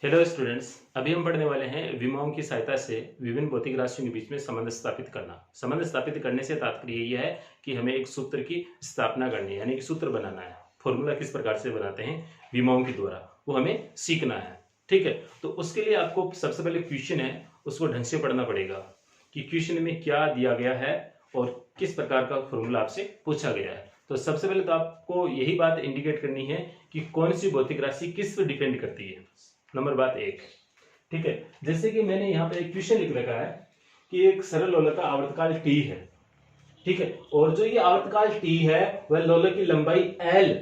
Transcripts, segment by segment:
Hello students, अभी हम पढ़ने वाले हैं विमाओं की सहायता से विभिन्न भौतिक राशियों के बीच में संबंध स्थापित करना। संबंध स्थापित करने से तात्पर्य यह है कि हमें एक सूत्र की स्थापना करनी है, यानी कि सूत्र बनाना है। फॉर्मूला किस प्रकार से बनाते हैं विमाओं के द्वारा, वो हमें सीखना है। ठीक है, तो उसके लिए आपको सबसे पहले क्वेश्चन है उसको ढंग से पढ़ना पड़ेगा कि क्वेश्चन में क्या दिया गया है और किस प्रकार का फॉर्मूला आपसे पूछा गया है। तो सबसे पहले तो आपको यही बात इंडिकेट करनी है कि कौन सी भौतिक राशि किस पर डिपेंड करती है। नंबर बात एक, ठीक है, जैसे कि मैंने यहाँ पे एक क्वेश्चन लिख रखा है कि एक सरल लोलक का आवर्तकाल t है। ठीक है, और जो ये आवर्तकाल t है वह लोलक की लंबाई l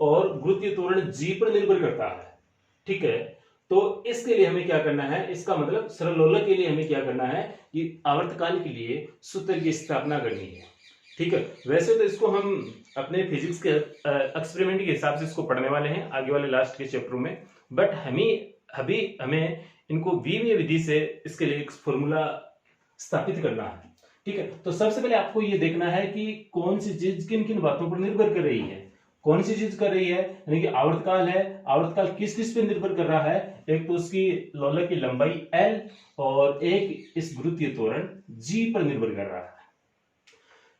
और गुरुत्वीय त्वरण g पर निर्भर करता है। ठीक है, तो इसके लिए हमें क्या करना है, इसका मतलब सरल लोलक के लिए हमें क्या करना है कि आवर्तकाल के लिए सूत्र की स्थापना करनी है। ठीक है, वैसे तो इसको हम अपने फिजिक्स के एक्सपेरिमेंट के हिसाब से इसको पढ़ने वाले हैं आगे वाले लास्ट के चैप्टर में, बट हमें इनको बीजगणित विधि से इसके लिए एक फॉर्मूला स्थापित करना है। ठीक है, तो सबसे पहले आपको ये देखना है कि कौन सी चीज किन किन बातों पर निर्भर कर रही है। कौन सी चीज कर रही है, यानी कि आवर्तकाल है। आवर्तकाल किस किस पे निर्भर कर रहा है, एक तो उसकी लोलक की लंबाई l और एक इस गुरुत्वीय त्वरण g पर निर्भर कर रहा है।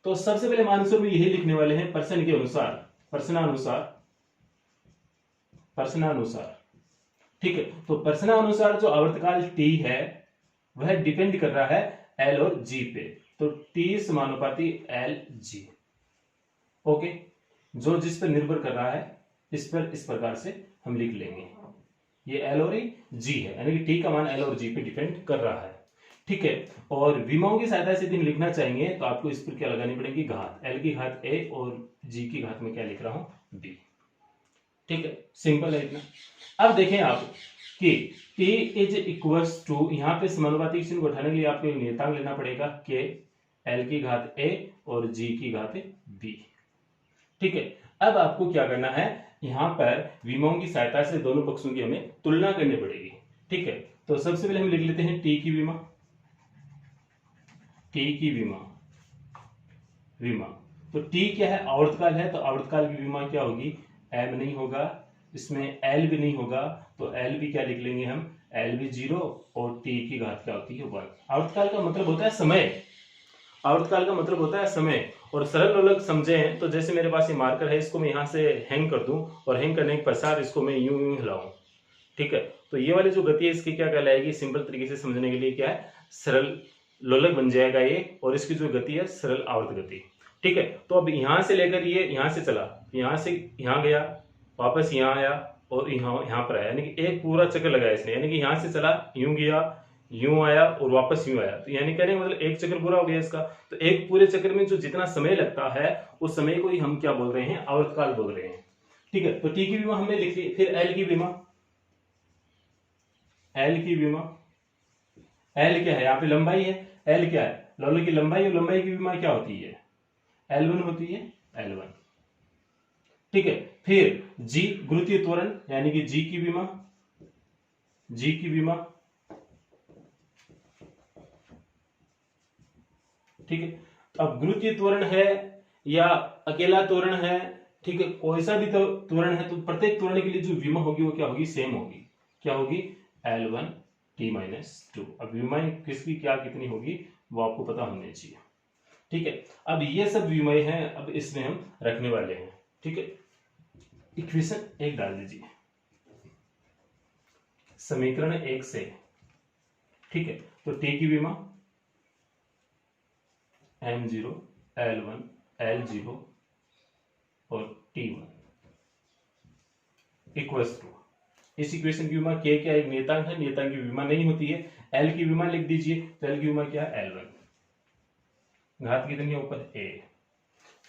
तो सबसे पहले आंसर में यही लिखने वाले हैं प्रश्न के अनुसार, प्रश्नानुसार। ठीक है, तो प्रश्नानुसार जो आवर्तकाल t है वह डिपेंड कर रहा है l और g पे। तो t समानुपाती l g। ओके, जो जिस पर निर्भर कर रहा है इस पर इस प्रकार से हम लिख लेंगे, ये l और g है, यानी कि t का मान l और g पे डिपेंड कर रहा है। ठीक है, और विमाओं की सहायता से यदि लिखना चाहेंगे तो आपको इस पर क्या लगानी पड़ेगी, घात, l की घात a और g की घात में क्या लिख रहा हूं, b। ठीक है, सिंपल है इतना। अब देखें आप कि t इज इक्वल्स टू, यहाँ पे समानुपाती चिन्ह को उठाने के लिए आपको एक नियतांक लेना पड़ेगा k, l की घात a और g की घात b। ठीक है, अब आपको क्या करना है, यहाँ पर विमाओं की सहायता से दोनों पक्षों की हमें तुलना करनी पड़ेगी। ठीक है, तो सबसे पहले हम लिख लेते हैं t की विमा, तो t क्या है, आवर्तकाल है, तो आवर्तकाल की विमा क्या होगी, m नहीं होगा, इसमें l भी नहीं होगा, तो l भी क्या लिख लेंगे हम, l भी 0 और t की घात क्या होती है 1। आवर्तकाल का मतलब होता है समय, आवर्तकाल का मतलब होता है समय। और सरल लोलक समझे हैं तो जैसे मेरे पास ये मार्कर है, इसको मैं यहाँ से हैंग कर दूं और हैंग करने के पश्चात इसको मैं यूं यूं हिलाऊं। ठीक है, तो ये वाली जो गति है इसकी क्या कहलाएगी, सिंपल तरीके से समझने के लिए क्या है, सरल लोलक बन जाएगा ये, और इसकी जो गति है सरल आवर्त गति। ठीक है, तो अब यहां से लेकर ये यहां से चला, यहां से यहां गया, वापस यहां आया और यहां पर आया, यानी कि एक पूरा चक्कर लगाया इसने, यानी कि यहां से चला, यूं गया, यूं आया और वापस यूं आया, तो यानी कहने मतलब एक चक्कर पूरा हो गया इसका। तो एक पूरे चक्कर में जो जितना समय लगता है उस समय को ही हम क्या बोल रहे हैं, आवर्तकाल बोल रहे हैं। ठीक है, तो टी की विमा हमने लिख ली, फिर एल की विमा, एल क्या है, यहाँ पे लंबाई है, एल क्या है, लोलक की लंबाई, और लंबाई की विमा क्या होती है, L1 होती है, L1। ठीक है, फिर G गुरुत्वीय त्वरण, यानी कि G की विमा, ठीक है। अब गुरुत्वीय त्वरण है या अकेला त्वरण है, ठीक है, कोई सा भी तो त्वरण है, तो प्रत्येक त्वरण के लिए जो विमा होगी वो क्या होगी, सेम होगी, क्या होगी, L1 T-2। अब विमा किसकी क्या कितनी होगी वो आपको पता होनी चाहिए। ठीक है, अब ये सब विमय हैं, अब इसमें हम रखने वाले हैं। ठीक है, इक्वेशन 1 डाल दीजिए समीकरण 1 से। ठीक है, तो t की विमा m0 l1 l0 और t1 इक्वल्स टू, इस इक्वेशन की विमा k क्या एक नियतांक है, नियतांक की विमा नहीं होती है, l की विमा लिख दीजिए, तो l की विमा क्या है, l1, घात कितनी है ऊपर a।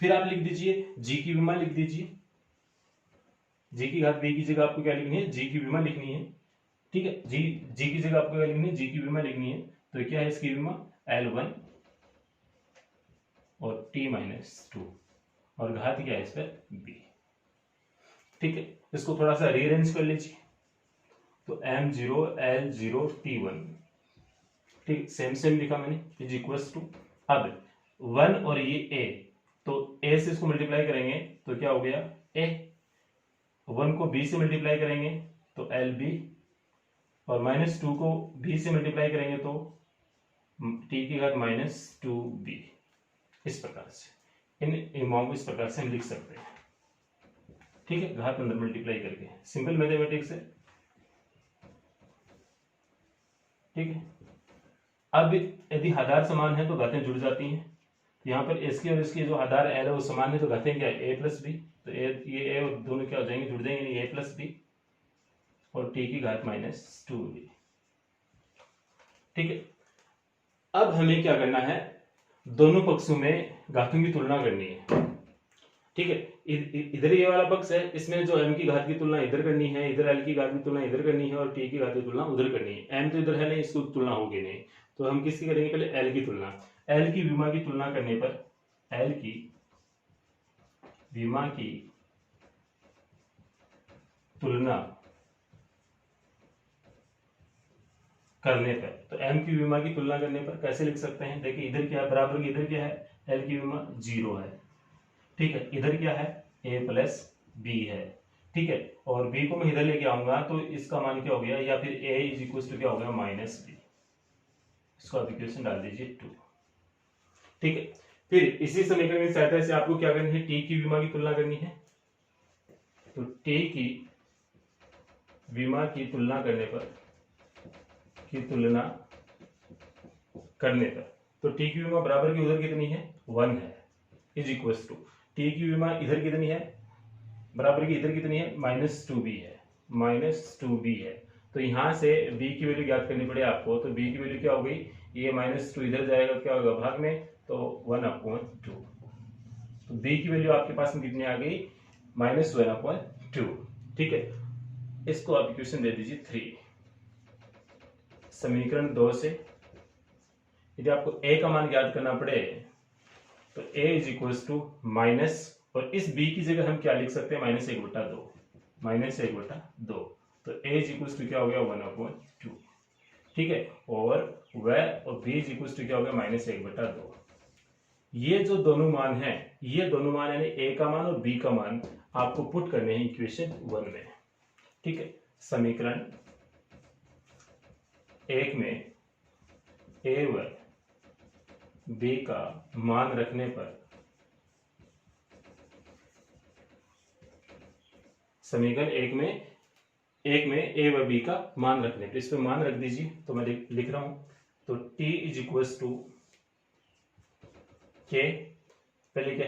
फिर आप लिख दीजिए g की विमा, लिख दीजिए g की घात b की जगह आपको क्या लिखनी है, g की विमा लिखनी है। ठीक है, g की जगह आपको क्या लिखनी है, g की विमा लिखनी है, तो क्या है इसकी विमा, l1 और t-2 और घात क्या है इस पर b। ठीक है, इसको थोड़ा सा रीअरेंज कर लीजिए, तो m0 l0 t1, ठीक, सेम लिखा मैंने, इज इक्वल्स टू, अब 1 और ये a, तो a से इसको मल्टीप्लाई करेंगे तो क्या हो गया, a, 1 को b से मल्टीप्लाई करेंगे तो lb और -2 को b से मल्टीप्लाई करेंगे तो t की घात -2b। इस प्रकार से इन विमाओं को इस प्रकार से हम लिख सकते हैं, ठीक है, घात अंदर मल्टीप्लाई करके। सिंपल मैथमेटिक्स है, ठीक है। अब यदि आधार समान है तो घातें जुड़ जाती हैं। यहाँ पर इसकी और इसकी जो आधार एल है वो समान है तो घातें क्या है, a प्लस बी। तो ये a और दोनों क्या हो जाएंगे, जुड़ जाएंगे, नहीं a प्लस बी और t की घात -2b, ठीक है। अब हमें क्या करना है, दोनों पक्षों में घातों की तुलना करनी है, ठीक है। इधर ये वाला पक्ष है, इसमें जो m की घात की तुलना इधर करनी है, इधर l की घात की तुलना इधर करनी है और t की घात की तुलना उधर करनी है। m तो इधर है नहीं, इसको तुलना होगी नहीं, तो हम किसकी करेंगे, पहले l की तुलना। l की विमा की तुलना करने पर, l की विमा की तुलना करने पर, तो m की विमा की तुलना करने पर कैसे लिख सकते हैं, देखिए इधर क्या है, बराबर की इधर क्या है, l की विमा 0 है, ठीक है। इधर क्या है, a प्लस b है, ठीक है। और b को मैं इधर लेके आऊंगा तो इसका मान क्या हो गया, या फिर a इज इक्वल टू क्या हो गया, -b। इसको आप इक्वेशन डाल दीजिए 2, ठीक है। फिर इसी समीकरण की सहायता से आपको क्या करनी है, t की विमा की तुलना करनी है। तो t की विमा की तुलना करने पर, तो t की विमा बराबर की उधर कितनी है, 1 है, इज इक्वल टू t की विमा इधर कितनी है, बराबर की इधर कितनी है, -2b है, -2b है। तो यहां से b की वैल्यू ज्ञात करनी पड़े आपको, तो b की वैल्यू क्या हो गई, ये -2 इधर जाएगा तो क्या होगा भाग में, तो 1/2। तो b की वैल्यू आपके पास में कितनी आ गई, -1/2, ठीक है। इसको आप इक्वेशन दे दीजिए 3। समीकरण 2 से यदि आपको a का मान ज्ञात करना पड़े तो a is equal to minus, और इस b की जगह हम क्या लिख सकते हैं, -1/2, -1/2। तो a इज इक्वल टू क्या हो गया, 1/2, ठीक है। और b इज इक्वल टू क्या हो गया, -1/2। ये जो दोनों मान हैं, ये दोनों मान यानी a का मान और b का मान आपको पुट करने हैं इक्वेशन 1 में, ठीक है। समीकरण 1 में a व b का मान रखने पर, समीकरण 1 में a व b का मान रखने पर, इस पे मान रख दीजिए, तो मैं लिख रहा हूं। तो t is equal to k, पहले क्या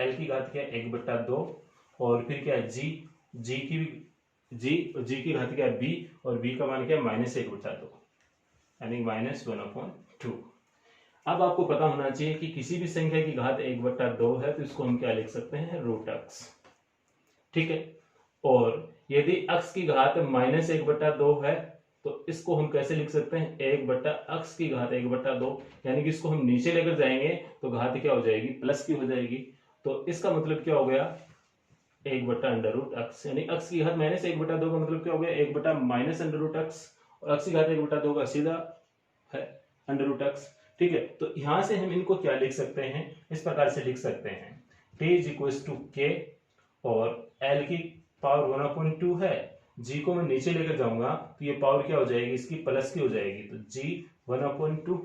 l की घात क्या है 1/2, और फिर क्या है g की घात क्या है b, और b का मान क्या है -1/2, यानी -1/2। अब आपको पता होना चाहिए कि किसी भी संख्या की घात 1/2 है तो इसको हम क्या लिख सकते हैं, रूट अक्स, ठीक है। और यदि अक्स की घात -1/2 है तो इसको हम कैसे लिख सकते हैं, 1/अक्स की घात 1/2, यानी कि इसको हम नीचे लेकर जाएंगे तो घात क्या हो जाएगी, प्लस की हो जाएगी। तो इसका मतलब क्या हो गया, 1/√अक्स, यानी अक्स की घात -1/2 का मतलब क्या हो गया, 1/-√अक्स, और अक्स की घात 1/2 का सीधा है √अक्स, ठीक है। तो यहां से हम इनको क्या लिख सकते हैं, इस प्रकार से लिख सकते हैं, t is equal to k, और l की पावर 1/2 है, g को मैं नीचे लेकर जाऊंगा तो ये पावर क्या हो जाएगी, इसकी प्लस की हो जाएगी, तो g 1/2,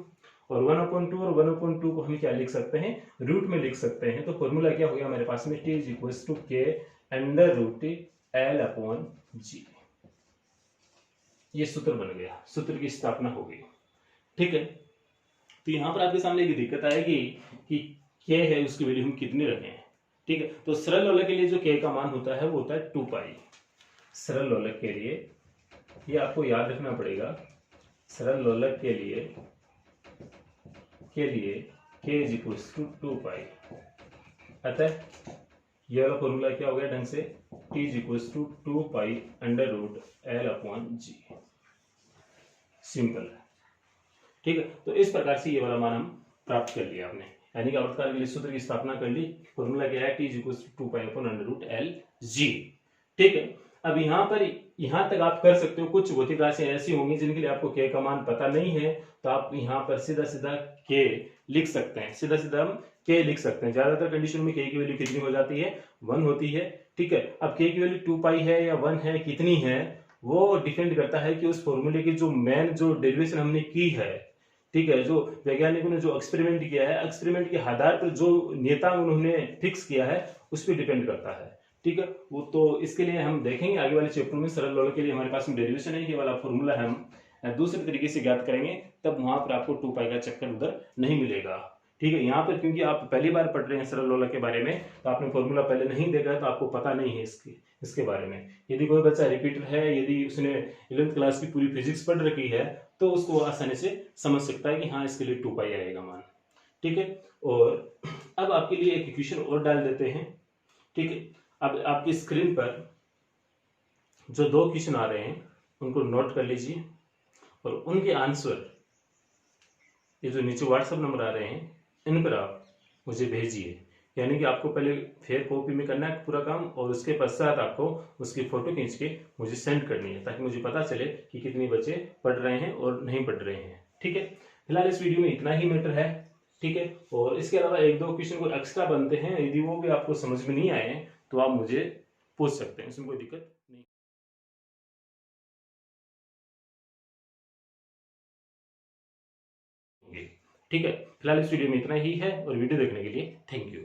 और 1/2 और 1/2 को हम क्या लिख सकते हैं, रूट में लिख सकते हैं। तो फॉर्मूला क्या हो गया हमारे पास में, t is equal to k √L/g। ये सूत्र बन गया, सूत्र की स्थापना हो गई, ठीक है। तो यहां पर आपके सामने एक दिक्कत आएगी कि k है उसकी वैल्यू हम कितनी रखें, ठीक है। तो सरल लोलक के लिए जो k का मान होता है वो होता है 2π। सरल लोलक के लिए ये आपको याद रखना पड़ेगा, सरल लोलक के लिए k इज इक्वल टू 2π। अतः यह वाला फॉर्मूला क्या हो गया ढंग से, t is equal to 2π√L/g। Simple है, ठीक है। तो इस प्रकार से ये वाला मान हम प्राप्त कर लिया आपने, यानी कि आवर्तकाल के लिए सूत्र की स्थापना कर ली। फॉर्मूला क्या है, t is equal to 2π/√Lg, ठीक है। अब यहां तक आप कर सकते हो। कुछ भौतिक राशियां ऐसी होंगी जिनके लिए आपको k का मान पता नहीं है, तो आप यहां पर सीधा k लिख सकते हैं, सीधा हम k लिख सकते हैं। ज्यादातर कंडीशन में k की वैल्यू कितनी हो जाती है, 1 होती है, ठीक है। अब k की वैल्यू 2π है या 1 है, कितनी है, वो डिपेंड करता है कि उस फॉर्मूले की जो मेन जो डेरिवेशन हमने की है, ठीक है, जो वैज्ञानिकों ने जो एक्सपेरिमेंट किया है, एक्सपेरिमेंट के आधार पर जो नियतांक उन्होंने फिक्स किया है उस पर डिपेंड करता है। ठीक है, वो तो इसके लिए हम देखेंगे आगे वाले चैप्टर में। सरल लोलक के लिए हमारे पास में डेरिवेशन है, ये वाला फॉर्मूला हम दूसरे तरीके से ज्ञात करेंगे, तब वहां पर आपको 2 पाई का चक्कर उधर नहीं मिलेगा। ठीक है, यहाँ पर क्योंकि आप पहली बार पढ़ रहे हैं सरल लोलक के बारे में, तो आपने फॉर्मूला पहले नहीं देखा है, तो आपको पता नहीं है इसके बारे में। यदि कोई बच्चा रिपीटर है, यदि उसने 11th क्लास की पूरी फिजिक्स पढ़ रखी है, तो उसको आसानी से समझ सकता है कि हाँ इसके लिए 2 पाई आएगा मान। ठीक है, और अब आपके लिए एक इक्वेशन और डाल देते हैं। ठीक है, अब आपकी स्क्रीन पर जो 2 क्वेश्चन आ रहे हैं उनको नोट कर लीजिए, और उनके आंसर ये जो नीचे व्हाट्सएप नंबर आ रहे हैं इन पर आप मुझे भेजिए। यानी कि आपको पहले फेयर कॉपी में करना है पूरा काम, और उसके पश्चात आपको उसकी फोटो खींच के मुझे सेंड करनी है, ताकि मुझे पता चले कि कितने बच्चे पढ़ रहे हैं और नहीं पढ़ रहे हैं। ठीक है, फिलहाल इस वीडियो में इतना ही मैटर है। ठीक है, और इसके अलावा 1-2 क्वेश्चन को एक्स्ट्रा बनते हैं, यदि वो भी आपको समझ में नहीं आए तो आप मुझे पूछ सकते हैं, इसमें कोई दिक्कत नहीं। ठीक है, फिलहाल इस वीडियो में इतना ही है, और वीडियो देखने के लिए थैंक यू।